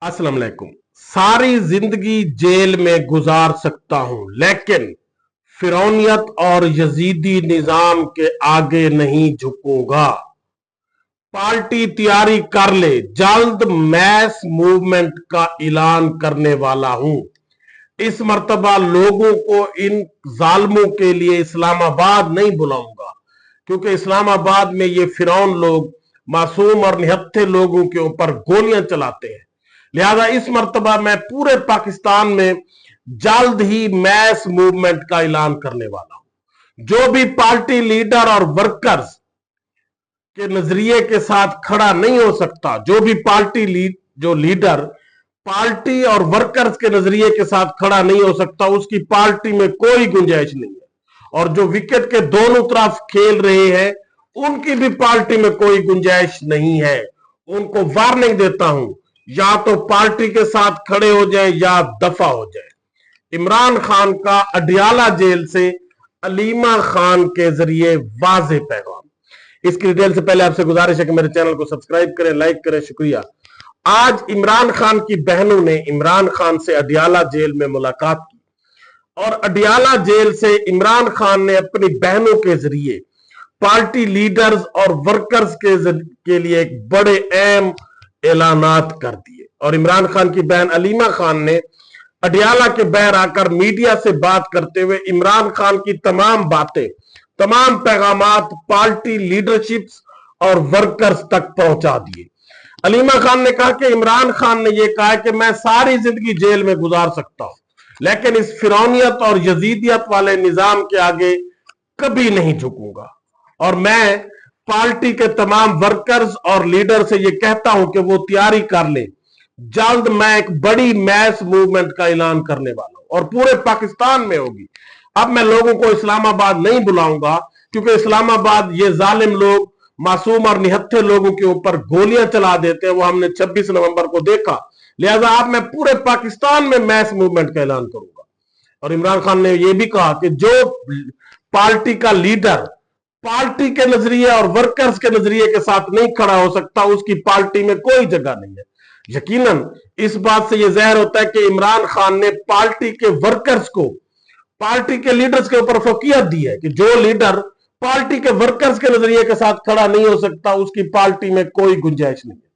अस्सलाम वालेकुम। सारी जिंदगी जेल में गुजार सकता हूं, लेकिन फिरौनियत और यजीदी निजाम के आगे नहीं झुकूंगा। पार्टी तैयारी कर ले, जल्द मैस मूवमेंट का ऐलान करने वाला हूं। इस मर्तबा लोगों को इन जालिमों के लिए इस्लामाबाद नहीं बुलाऊंगा, क्योंकि इस्लामाबाद में ये फिरौन लोग मासूम और निहत्थे लोगों के ऊपर गोलियां चलाते हैं। लिहाजा इस मर्तबा मैं पूरे पाकिस्तान में जल्द ही मैस मूवमेंट का ऐलान करने वाला हूं। जो भी पार्टी लीडर और वर्कर्स के नजरिए के साथ खड़ा नहीं हो सकता, जो भी लीडर पार्टी और वर्कर्स के नजरिए के साथ खड़ा नहीं हो सकता, उसकी पार्टी में कोई गुंजाइश नहीं है। और जो विकेट के दोनों तरफ खेल रहे हैं, उनकी भी पार्टी में कोई गुंजाइश नहीं है। उनको वार्निंग देता हूं, या तो पार्टी के साथ खड़े हो जाए या दफा हो जाए। इमरान खान का अडियाला जेल से अलीमा खान के जरिए वाज़ेह पैगाम। इसकी डिटेल से पहले आपसे गुजारिश है कि मेरे चैनल को सब्सक्राइब करें, लाइक करें, शुक्रिया। आज इमरान खान की बहनों ने इमरान खान से अडियाला जेल में मुलाकात की और अडियाला जेल से इमरान खान ने अपनी बहनों के जरिए पार्टी लीडर्स और वर्कर्स के लिए एक बड़े अहम ऐलानात कर दिए। और इमरान खान की बहन अलीमा खान ने अडियाला के बहर आकर मीडिया से बात करते हुए इमरान खान की तमाम बातें, तमाम पैगामात पार्टी लीडरशिप्स और वर्कर्स तक पहुंचा दिए। अलीमा खान ने कहा कि इमरान खान ने यह कहा कि मैं सारी जिंदगी जेल में गुजार सकता हूं, लेकिन इस फिरौनियत और यजीदियत वाले निजाम के आगे कभी नहीं झुकूंगा। और मैं पार्टी के तमाम वर्कर्स और लीडर से यह कहता हूं कि वो तैयारी कर ले, जल्द मैं एक बड़ी मैस मूवमेंट का ऐलान करने वाला हूं और पूरे पाकिस्तान में होगी। अब मैं लोगों को इस्लामाबाद नहीं बुलाऊंगा, क्योंकि इस्लामाबाद ये जालिम लोग मासूम और निहत्थे लोगों के ऊपर गोलियां चला देते हैं, वो हमने 26 नवंबर को देखा। लिहाजा अब मैं पूरे पाकिस्तान में मैस मूवमेंट का ऐलान करूंगा। और इमरान खान ने यह भी कहा कि जो पार्टी का लीडर पार्टी के नजरिए और वर्कर्स के नजरिए के साथ नहीं खड़ा हो सकता, उसकी पार्टी में कोई जगह नहीं है। यकीनन इस बात से यह ज़ाहिर होता है कि इमरान खान ने पार्टी के वर्कर्स को पार्टी के लीडर्स के ऊपर फोकियत दी है कि जो लीडर पार्टी के वर्कर्स के नजरिए के साथ खड़ा नहीं हो सकता, उसकी पार्टी में कोई गुंजाइश नहीं है।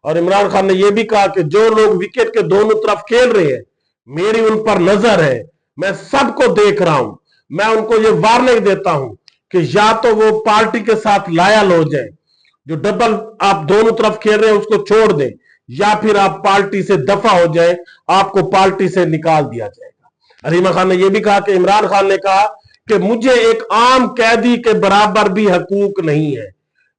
और इमरान खान ने यह भी कहा कि जो लोग विकेट के दोनों तरफ खेल रहे हैं, मेरी उन पर नजर है, मैं सबको देख रहा हूं। मैं उनको ये वार्निंग देता हूं कि या तो वो पार्टी के साथ लायल हो जाए, जो डबल आप दोनों तरफ खेल रहे हैं उसको छोड़ दें, या फिर आप पार्टी से दफा हो जाए, आपको पार्टी से निकाल दिया जाएगा। अलीमा खान ने यह भी कहा कि इमरान खान ने कहा कि मुझे एक आम कैदी के बराबर भी हकूक नहीं है।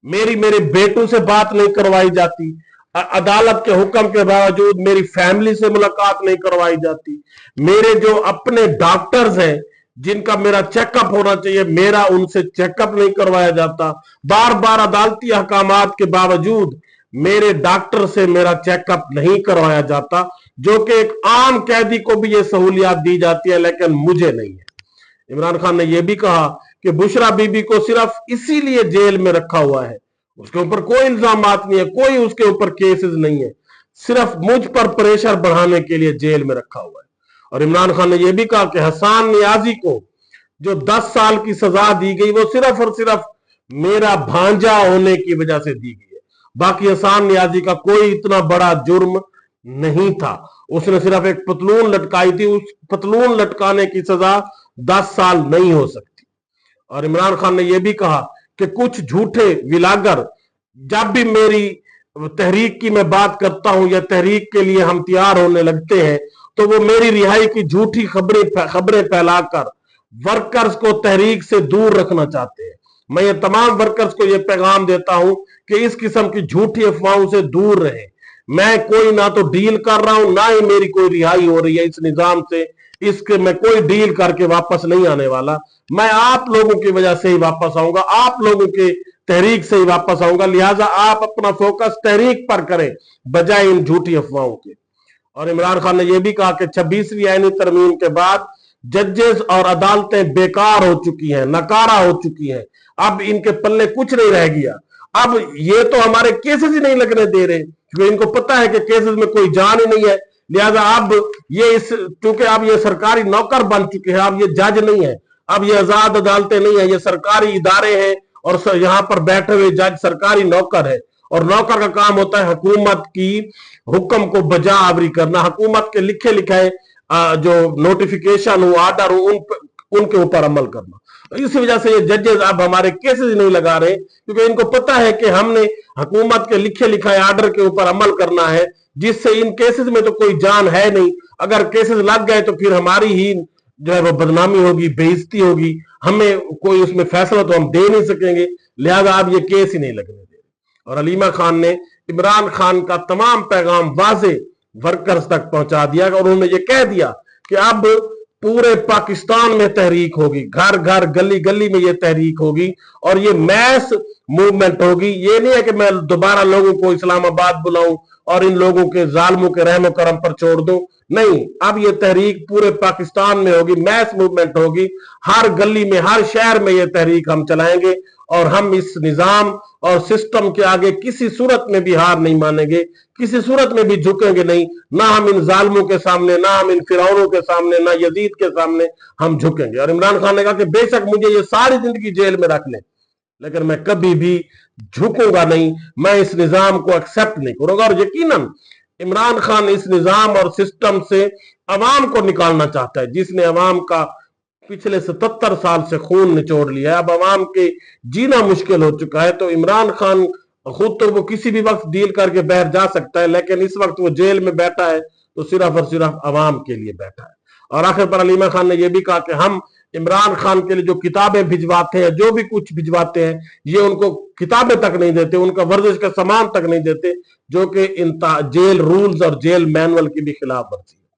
मेरे बेटों से बात नहीं करवाई जाती, अदालत के हुक्म के बावजूद मेरी फैमिली से मुलाकात नहीं करवाई जाती। मेरे जो अपने डॉक्टर्स हैं जिनका मेरा चेकअप होना चाहिए, मेरा उनसे चेकअप नहीं करवाया जाता। बार बार अदालती अहकामात के बावजूद मेरे डॉक्टर से मेरा चेकअप नहीं करवाया जाता, जो कि एक आम कैदी को भी ये सहूलियात दी जाती है, लेकिन मुझे नहीं है। इमरान खान ने यह भी कहा कि बुशरा बीबी को सिर्फ इसीलिए जेल में रखा हुआ है, उसके ऊपर कोई इल्जामात नहीं है, कोई उसके ऊपर केसेस नहीं है, सिर्फ मुझ पर प्रेशर बढ़ाने के लिए जेल में रखा हुआ है। और इमरान खान ने यह भी कहा कि हसन नियाजी को जो 10 साल की सजा दी गई, वो सिर्फ और सिर्फ मेरा भांजा होने की वजह से दी गई है। बाकी हसन नियाजी का कोई इतना बड़ा जुर्म नहीं था, उसने सिर्फ एक पतलून लटकाई थी, उस पतलून लटकाने की सजा 10 साल नहीं हो सकती। और इमरान खान ने यह भी कहा कि कुछ झूठे विलागर जब भी मेरी तहरीक की मैं बात करता हूं या तहरीक के लिए हम तैयार होने लगते हैं, तो वो मेरी रिहाई की झूठी खबरें फैलाकर वर्कर्स को तहरीक से दूर रखना चाहते हैं। मैं ये तमाम वर्कर्स को ये पैगाम देता हूं कि इस किस्म की झूठी अफवाहों से दूर रहे। मैं कोई ना तो डील कर रहा हूं, ना ही मेरी कोई रिहाई हो रही है इस निजाम से। इसके मैं कोई डील करके वापस नहीं आने वाला। मैं आप लोगों की वजह से ही वापस आऊंगा, आप लोगों के तहरीक से ही वापस आऊंगा। लिहाजा आप अपना फोकस तहरीक पर करें बजाय इन झूठी अफवाहों के। और इमरान खान ने यह भी कहा कि 26वीं आईनी तरमीम के बाद जजेस और अदालतें बेकार हो चुकी हैं, नकारा हो चुकी हैं, अब इनके पल्ले कुछ नहीं रह गया। अब ये तो हमारे केसेस ही नहीं लगने दे रहे, क्योंकि इनको पता है कि केसेस में कोई जान ही नहीं है। लिहाजा अब ये क्योंकि अब ये सरकारी नौकर बन चुके हैं, अब ये जज नहीं है, अब ये आजाद अदालतें नहीं है, ये सरकारी इदारे हैं और यहाँ पर बैठे हुए जज सरकारी नौकर है। और नौकर का काम होता है हुकूमत की हुक्म को बजा आवरी करना, हुकूमत के लिखे लिखाए जो नोटिफिकेशन हो, आर्डर हो, उनके ऊपर अमल करना। इसी वजह से ये जजेस अब हमारे केसेस नहीं लगा रहे, क्योंकि इनको पता है कि हमने हुकूमत के लिखे लिखाए आर्डर के ऊपर अमल करना है, जिससे इन केसेस में तो कोई जान है नहीं। अगर केसेस लग गए तो फिर हमारी ही जो है वो बदनामी होगी, बेइज्जती होगी, हमें कोई उसमें फैसला तो हम दे नहीं सकेंगे। लिहाजा अब ये केस ही नहीं लगने दे रहे। और हलीमा खान ने इमरान खान का तमाम पैगाम वाजे वर्कर्स तक पहुंचा दिया और उन्होंने ये कह दिया कि अब पूरे पाकिस्तान में तहरीक होगी, घर घर गली गली में ये तहरीक होगी और ये मैस मूवमेंट होगी। ये नहीं है कि मैं दोबारा लोगों को इस्लामाबाद बुलाऊं और इन लोगों के जालिमों के रहमो करम पर छोड़ दूं, नहीं, अब ये तहरीक पूरे पाकिस्तान में होगी, मैस मूवमेंट होगी। हर गली में, हर शहर में ये तहरीक हम चलाएंगे और हम इस निजाम और सिस्टम के आगे किसी सूरत में भी हार नहीं मानेंगे, किसी सूरत में भी झुकेंगे नहीं। ना हम इन जालिमों के सामने, ना हम इन फिरौनों के सामने, ना यजीद के सामने हम झुकेंगे। और इमरान खान ने कहा कि बेशक मुझे ये सारी जिंदगी जेल में रख लें, लेकिन मैं कभी भी झुकूंगा नहीं, मैं इस निजाम को एक्सेप्ट नहीं करूंगा। और यकीनन इमरान खान इस निजाम और सिस्टम से अवाम को निकालना चाहता है, जिसने अवाम का पिछले 77 साल से खून निचोड़ लिया है। अब अवाम के जीना मुश्किल हो चुका है। तो इमरान खान खुद तो वो किसी भी वक्त डील करके बाहर जा सकता है, लेकिन इस वक्त वो जेल में बैठा है तो सिर्फ और सिर्फ अवाम के लिए बैठा है। और आखिर पर हलीमा खान ने यह भी कहा कि हम इमरान खान के लिए जो किताबें भिजवाते हैं, जो भी कुछ भिजवाते हैं, ये उनको किताबें तक नहीं देते, उनका वर्जिश का सामान तक नहीं देते, जो कि इन जेल रूल्स और जेल मैनुअल की भी खिलाफ वर्जी है।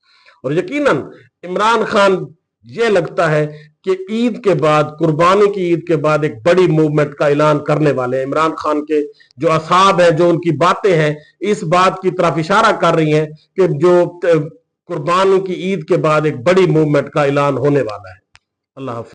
और यकीनन इमरान खान ये लगता है कि ईद के बाद, कुर्बानी की ईद के बाद एक बड़ी मूवमेंट का ऐलान करने वाले हैं। इमरान खान के जो असाब है, जो उनकी बातें हैं, इस बात की तरफ इशारा कर रही हैं कि जो कुर्बानी की ईद के बाद एक बड़ी मूवमेंट का ऐलान होने वाला है। अल्लाह हाफ़िज़।